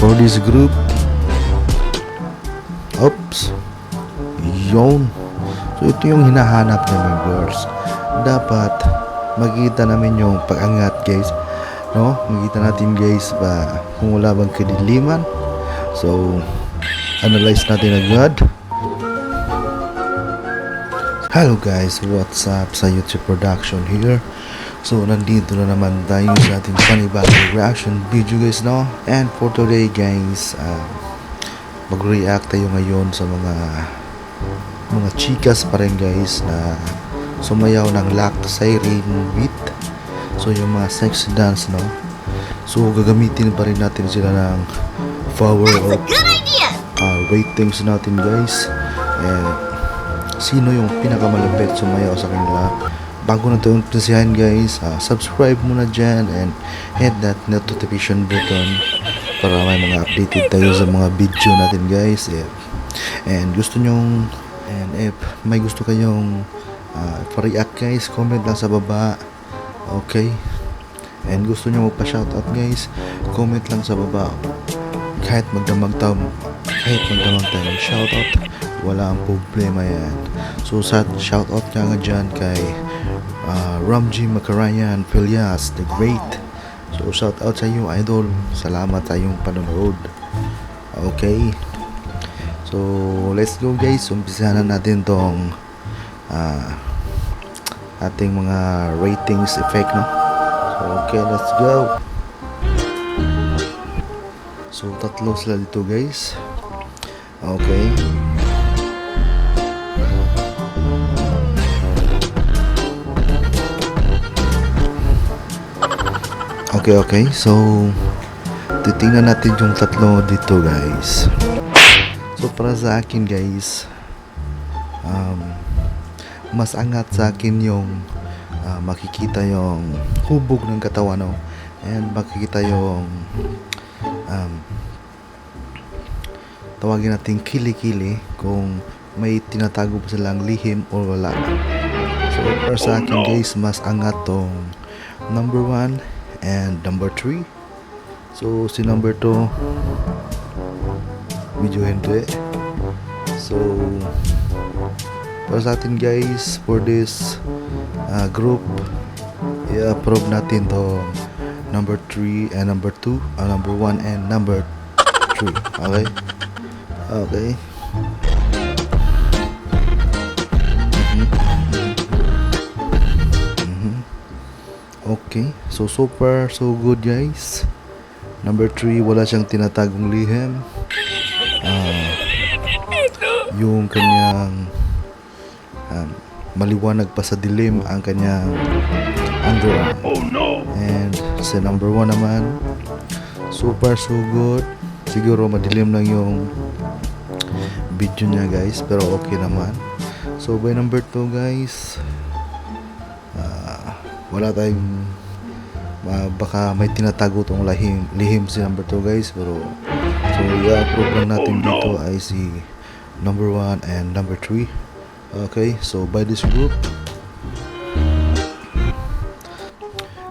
for this group. Oops. Yun. So ito yung hinahanap ng members. Dapat makita namin yung pag-angat guys. No? Makita natin guys ba kung wala bang kadiliman. So analyze natin agad. Hello guys, what's up sa YouTube production here. So nandito na naman tayo sa ating panibagong reaction video guys, no? And for today guys, mag-react tayo ngayon sa mga chikas pa rin guys na sumayaw ng Lock Siren beat. So yung mga sexy dance, no? So gagamitin pa rin natin sila ng power of ratings natin guys. And sino yung pinakamalapit sumayaw sa kanila. Bago na ito umpisahan guys, subscribe muna dyan and hit that notification button para may mga updated tayo sa mga video natin guys. And gusto nyong, and if may gusto kayong pa-react guys, comment lang sa baba. Okay? And gusto nyo magpa-shoutout guys, comment lang sa baba. Kahit magdamag tayo ng shoutout, wala ang problema yan. So sa shoutout nga dyan kay Ramji Macarayan Filias the Great. So shoutout sa iyo idol, salamat sa iyong panonood. Okay, so let's go guys, umpisahan na natin tong ating mga ratings effect, no? So okay, let's go. So tatlo sila dito guys. Okay. Okay. So titingnan natin yung tatlo dito guys. So para sa akin guys, mas angat sa akin yung makikita yung hubog ng katawan, no? And makikita yung tawagin natin kili-kili kung may tinatago pa silang lihim o wala. So para sa akin guys, mas angat tong number 1 and number 3. So si number 2 medyo hindi. So para sa atin guys, for this group, i-approve natin to number 3 and number 2, number 1 and number 3. Okay. Okay, so super, so good guys. Number 3, wala siyang tinatagong lihim. Yung kanyang maliwanag pa sa dilim ang kanyang underarm. And sa number 1 naman, super, so good. Siguro madilim lang yung video niya guys, pero okay naman. So by number 2 guys, wala tayong baka may tinatago tong lihim si number 2 guys, pero so i-approve lang natin dito ay si number 1 and number 3. Okay, so by this group.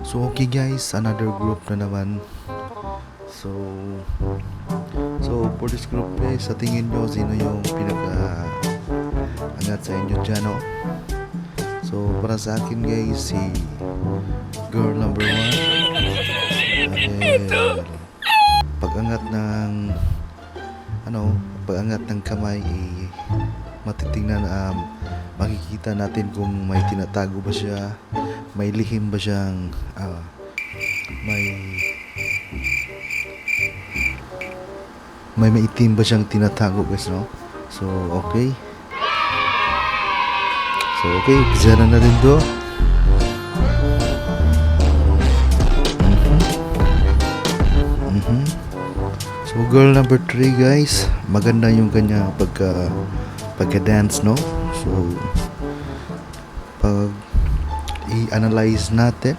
So okay guys, another group na naman. So for this group guys, sa tingin nyo sino yung pinaka angat sa inyo dyan, no? So para sa akin guys, si girl number 1. Pag-angat ng pag-angat ng kamay, matitingnan, makikita natin kung may tinatago ba siya, may lihim ba siyang may maitim ba siyang tinatago guys, no? So okay, pisa na rin to. So girl number 3 guys, maganda yung kanya pagka-dance, no? So pag i-analyze natin,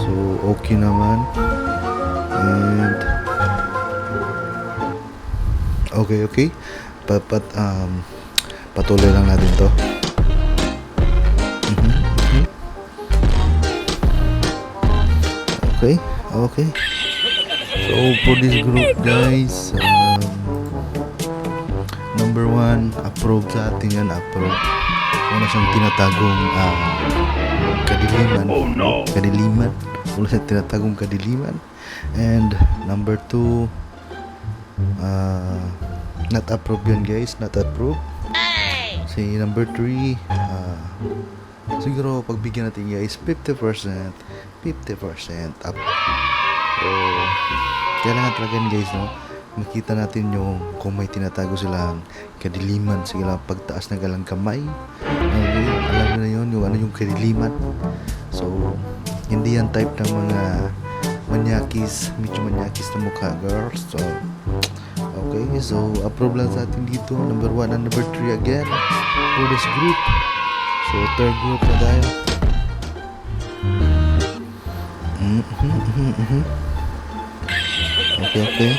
so okay naman. And okay. Patuloy lang natin to. Okay. So for this group guys, number 1, approve sa ating yan, approve. Wala siyang tinatagong kadiliman. Kadiliman. Wala siyang tinatagong kadiliman. And number 2, not approve yun guys, not approve. Si number 3, siguro pagbigyan natin guys 50% up. So kailangan talaga guys, no, makita natin yung kung may tinatago silang kadiliman, sila pagtaas ng galang kamay. Okay, alam mo na yun, yung ano yung kadiliman. So hindi yan type ng mga manyakis, medyo manyakis na mukha girls. So okay, so approve lang sa atin dito, number 1 and number 3 again for this group. So third group na tayo. Okay.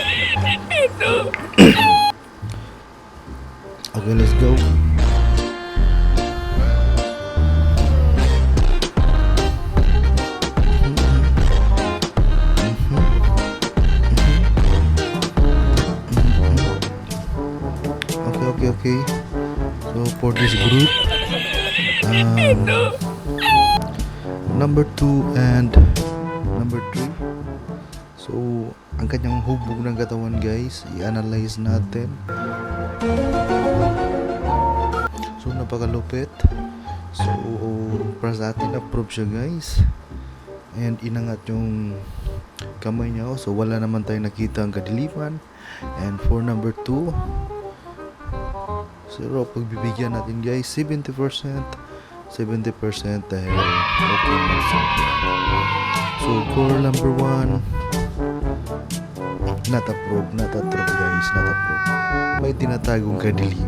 Okay, let's go. Okay. So for this group, number 2 and number 3. So ang kanyang hubog ng katawan guys, i-analyze natin. So napakalupit. So para sa atin, approve siya guys. And inangat yung kamay niya, so wala naman tayong nakita ang kadiliman. And for number 2, zero, pagbibigyan natin guys 70% dahil okay na siya. So for number 1, not approve guys, not approve. May tinatagong kadiliman,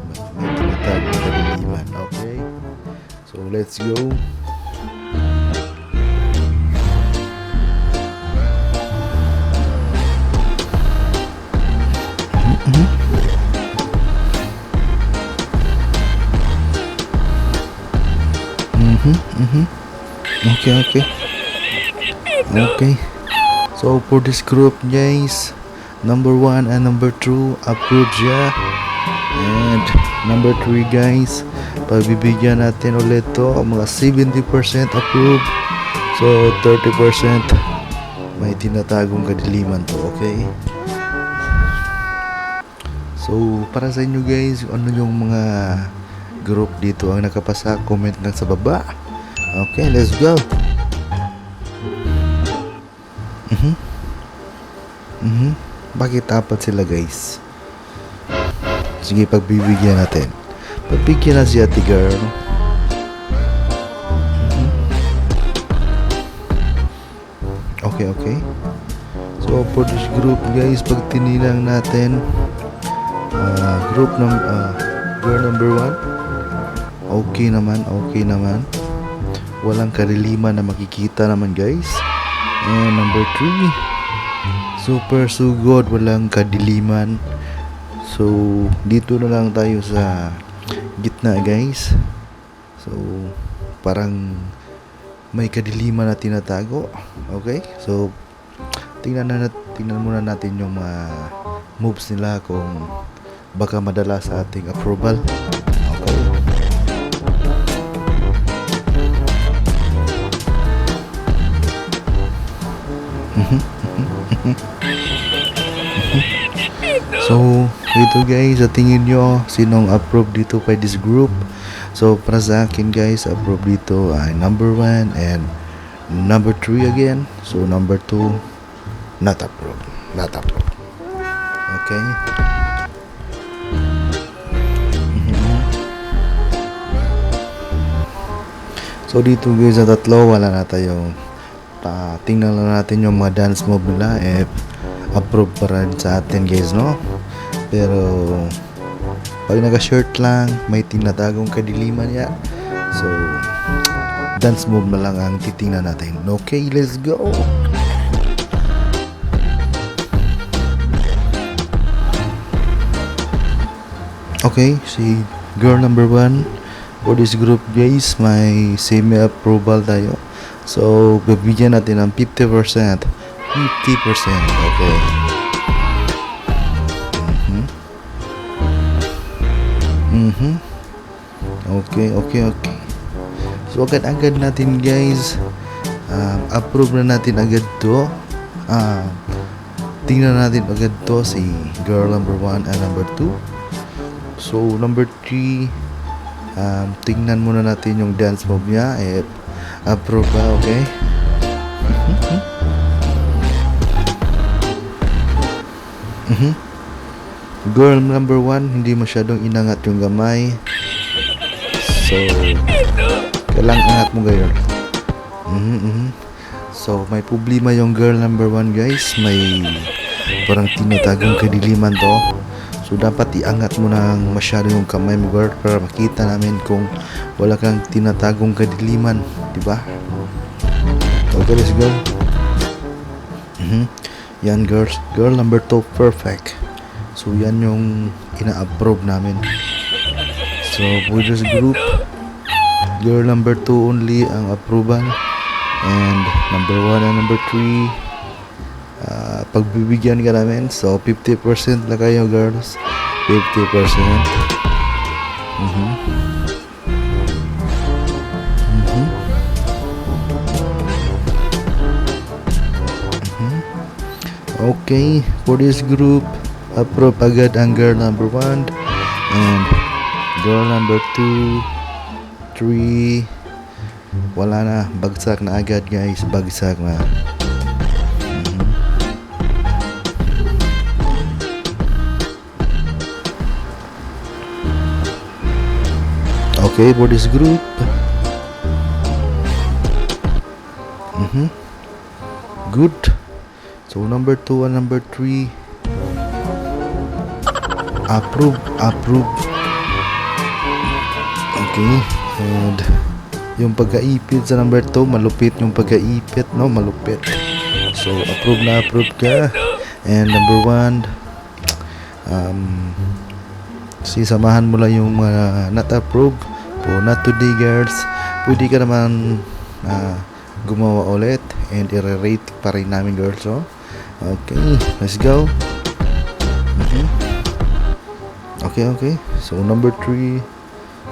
okay. So let's go. Okay. So for this group guys, number 1 and number 2 approve siya. And number 3 guys, pagbibigyan natin ulit to mga 70% approve. So 30% may tinatagong kadiliman to, okay. So para sa inyo guys, ano yung mga group dito ang nakapasa, comment lang sa baba. Okay, let's go. Bakit apat sila guys? Sige, pagbibigyan natin. Pagbigyan na si ate girl. Okay. So for this group guys, pag tinilang natin, girl number 1, okay naman. Walang kadiliman na makikita naman guys. And number 3, super sugod, walang kadiliman. So dito na lang tayo sa gitna guys. So parang may kadiliman na tinatago. Okay, so tingnan muna natin yung mga moves nila kung baka madala sa ating approval. Okay. So ito guys, sa tingin nyo sinong approve dito by this group? So para sa akin guys, approve dito ay number 1 and number 3 again. So number 2, not approve. Okay. So dito guys, sa tatlo wala na tayong tingnan lang natin yung mga dance move nila, approve pa rin sa atin guys, no? Pero pag naka-shirt lang, may tinatagong kadiliman niya, so dance move na lang ang titingnan natin. Okay, let's go. Okay, si girl number 1 for this group guys, may semi-approval tayo. So bibigyan natin ng 50%. Okay. Mhm. Okay, okay, okay. So agad-agad natin guys, approve na natin agad to. Ah, tingnan natin agad to si girl number 1 and number 2. So number 3, tingnan muna natin yung dance move niya. Approve ba? Okay. Mhm. Girl number 1, hindi masyadong inangat yung gamay. So, kailangan angat mo girl. So, may problema yung girl number 1 guys. May parang tinatagong kadiliman to. So, dapat iangat mo ng masyado yung kamay mo girl para makita namin kung wala kang tinatagong kadiliman. Diba? Okay, let's go. Yan girls. Girl number 2, perfect. So, yan yung ina-approve namin. So, for this group, girl number 2 only ang approval. And number 1 and number 3, pagbibigyan ka namin. So, 50% lang kayo girls. 50%. Okay, for this group, approve agad ang girl number 1 and girl number 2, 3, wala na, bagsak na agad guys, bagsak na. Okay, for this group, good. So number 2 and number 3, approve. Okay, and yung pagkaipit sa number 2, malupit yung pagkaipit, no? Malupit. So approve ka. And number 1, samahan mo lang yung mga not approve. For not today girls, pwede ka naman gumawa ulit and i-rate pa rin namin girls. So okay, let's go. Okay. So number 3,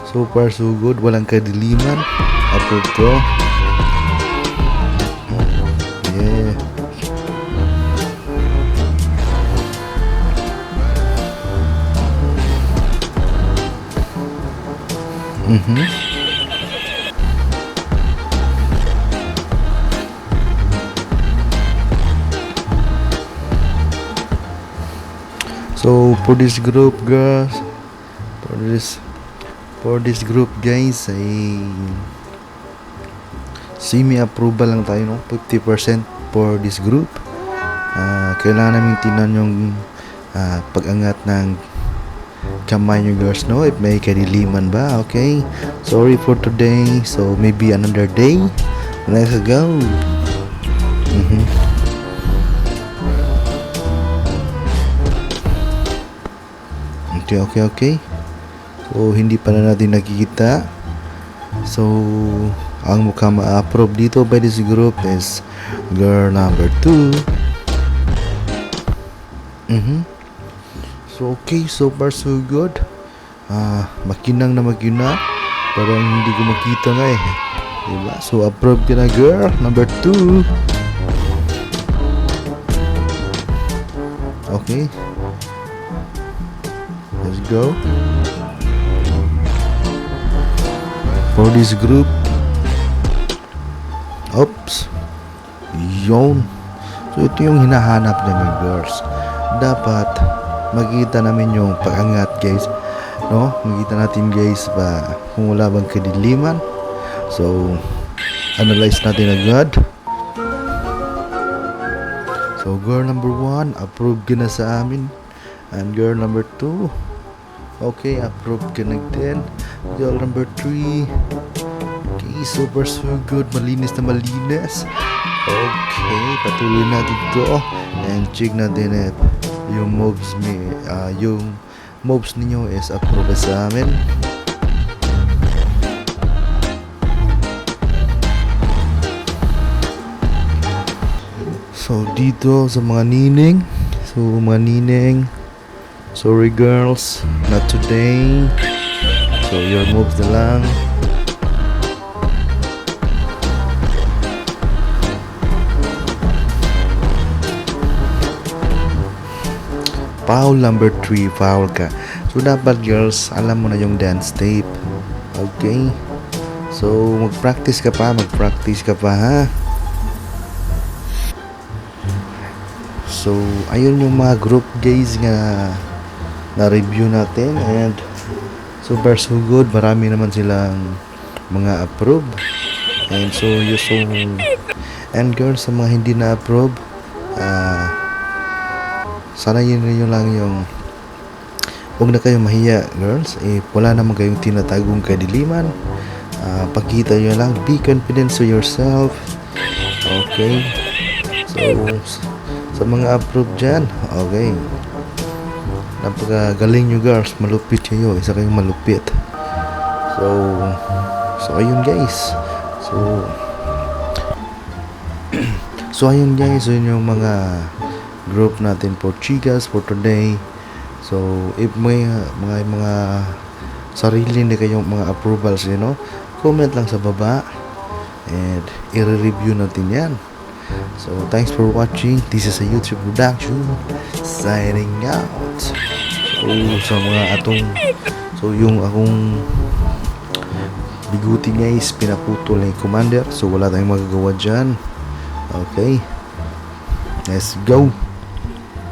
so far so good, walang kadiliman. Approve to. Yeah. So for this group girls, for this group guys, ay semi-approval lang tayo, no? 50% for this group. Kailangan namin tingnan yung pag-angat ng kamay nyo girls, no? If may kadiliman ba, okay? Sorry for today, so maybe another day. Let's go. Okay. So, hindi pa na natin nakikita. So, ang mukhang ma-approve dito by this group is girl number 2. So, okay. So far, so good. Makinang na makina. Parang hindi ko makita nga eh. Diba? So, approve ka na girl number 2. Okay. Let's go. For this group, oops, yun. So ito yung hinahanap namin girls. Dapat makita namin yung pag-angat guys, no? Makita natin guys ba kung wala bang kadiliman. So analyze natin agad. So girl number 1, approve ka na sa amin. And girl number 2, okay, approve ka na din. Girl number 3, okay, super good, malinis na malinis. Okay, patuloy natin to and check natin yung moves ninyo is approve sa amin. So dito sa mga nining, sorry girls, not today. So your moves na lang. Foul number 3, foul ka. So dapat girls, alam mo na yung dance tape. Okay? So mag-practice ka pa ha. So ayun yung mga group guys nga na-review natin, and so far so good. Marami naman silang mga approve. And so and girls, sa mga hindi na approve, sana yun lang yung huwag na kayong mahiya girls, wala naman kayong tinatagong kadiliman. Pagkita nyo lang, be confident to yourself. Okay, so sa mga approve dyan, okay, napakagaling nyo girls, malupit kayo, isa kayong malupit. So ayun guys, so ayun guys, yun yung mga group natin for chicas for today. So if may mga sarili na kayong mga approvals, comment lang sa baba and i-review natin yan. So thanks for watching. This is a YouTube production signing out. So sa mga yung akong biguti guys, pinaputol na yung commander, so wala tayong magagawa dyan. Okay, let's go.